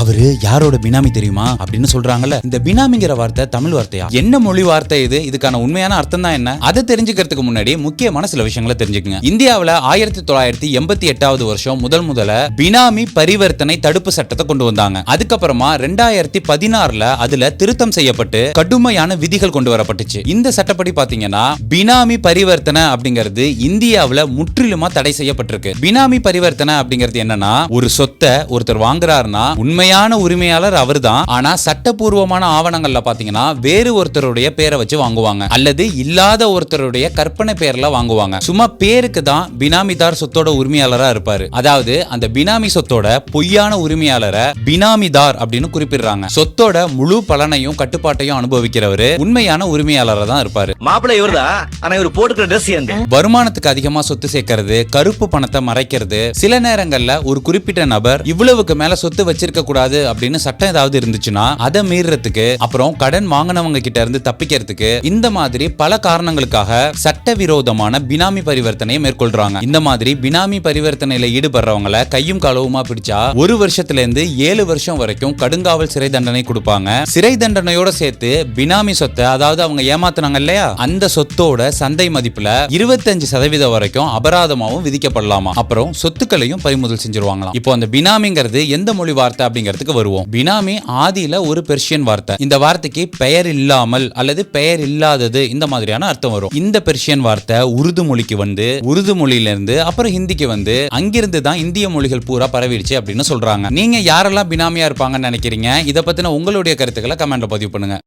அவரு யாரோட பினாமி தெரியுமா அப்படின்னு சொல்றாங்கல்ல. இந்த பினாமிங்கிற வார்த்தை தமிழ் வார்த்தையா? என்ன மொழி வார்த்தை இது? இதுக்கான உண்மையான அர்த்தம் தான் என்ன? அதை தெரிஞ்சுக்கிறதுக்கு முன்னாடி முக்கியமான சில விஷயங்களை தெரிஞ்சுக்கங்க. இந்தியாவில் 1988வது வருஷம் முதல்ல பினாமி பரிவர்த்தனை தடுப்பு சட்டத்தை கொண்டு வந்தாங்க. அதுக்கப்புறமா 2016ல அதுல திருத்தம் செய்யப்பட்டு கடுமையான விதிகள் கொண்டு வரப்பட்டுச்சு. இந்த சட்டப்படி பாத்தீங்கன்னா பினாமி பரிவர்த்தனை அப்படிங்கிறது இந்தியாவில் முற்றிலுமா தடை செய்யப்பட்டிருக்கு. பினாமி பரிவர்த்தனை அப்படிங்கிறது என்னன்னா, ஒரு சொத்தை ஒருத்தர் வாங்குறாருன்னா உண்மையான உரிமையாளர் அவர்தான், ஆனா சட்டபூர்வமான ஆவணங்கள்ல பாத்தீங்கன்னா வேறு ஒருத்தருடைய பேரை வச்சு வாங்குவாங்க, அல்லது இல்லாத ஒருத்தருடைய கற்பனை பேர்ல வாங்குவாங்க. சும்மா பேருக்கு தான் பினாமிதார் சொத்தோட உரிமையாளரா இருப்பாரு. அதாவது அந்த பினாமி சொத்தோட பொய்யான உரிமையாளரை பினாமிதார் அப்படின்னு குறிப்பிடுறாங்க. சொத்தோட முழு பலனையும் கட்டுப்பாட்டையும் அனுபவிக்கிறவரு உண்மையான உரிமையாளரா தான் இருப்பாரு. மாப்பிள்ளை இவர்தான், ஆனா இவர் போட்டுக்கிற ட்ரெஸ் எங்க? வருமானத்துக்கு அதிகமா சொத்து சேர்க்கிறது, கருப்பு பணத்தை மறைக்கிறது, சில நேரங்கள்ல ஒரு குறிப்பிட்ட நபர் இவ்வளவுக்கு மேல சொத்து வச்சிருக்க கூடாது அப்படின்னு சட்டம் ஏதாவது இருந்துச்சுன்னா அதை மீறதுக்கு, அப்புறம் கடன் வாங்கினவங்க கிட்ட இருந்து தப்பிக்கிறதுக்கு, இந்த மாதிரி பல காரணங்களுக்காக சட்டவிரோதமான பினாமி பரிவர்த்தனையை மேற்கொள்றாங்க. இந்த மாதிரி பினாமி பரிவர்த்தனையில ஈடுபடுறவங்களை கையும் களவுமா பிடிச்சா 1 வருஷத்துல இருந்து 7 வருஷம் வரைக்கும் கடுங்காவல் சிறை தண்டனை கொடுப்பாங்க. சிறை தண்டனையோட சேர்த்து பினாமி சொத்தை, அதாவது அவங்க ஏமாத்துனாங்க இல்லையா, அந்த சொத்தோட சந்தை மதிப்புல 25% வரைக்கும் அபராதமாவும் விதிக்கப்படலாமா. அப்புறம் சொத்துக்களையும் பறிமுதல் செஞ்சிருவாங்களாம். இப்போ அந்த பினாமிங்கிறது எந்த மொழி வார்த்தை அப்படிங்கிறதுக்கு வருவோம். பினாமி ஆதியில ஒரு பெர்ஷியன் வார்த்தை. இந்த வார்த்தைக்கு பெயர் இல்லாமல் அல்லது பெயர் இல்லாதது இந்த மாதிரியான அர்த்தம் வரும். இந்த பெர்ஷியன் வார்த்தை உருது மொழிக்கு வந்து, உருது மொழியிலிருந்து அப்புறம் ஹிந்திக்கு வந்து, அங்கிருந்து தான் இந்திய மொழிகள் பூரா பரவிடுச்சு அப்படின்னு சொல்றாங்க. நீங்க யாரெல்லாம் பினாமியா இருப்பாங்கன்னு நினைக்கிறீங்க? இதை பத்தின உங்களுடைய கருத்துக்களை கமெண்ட்ல பதிவு பண்ணுங்க.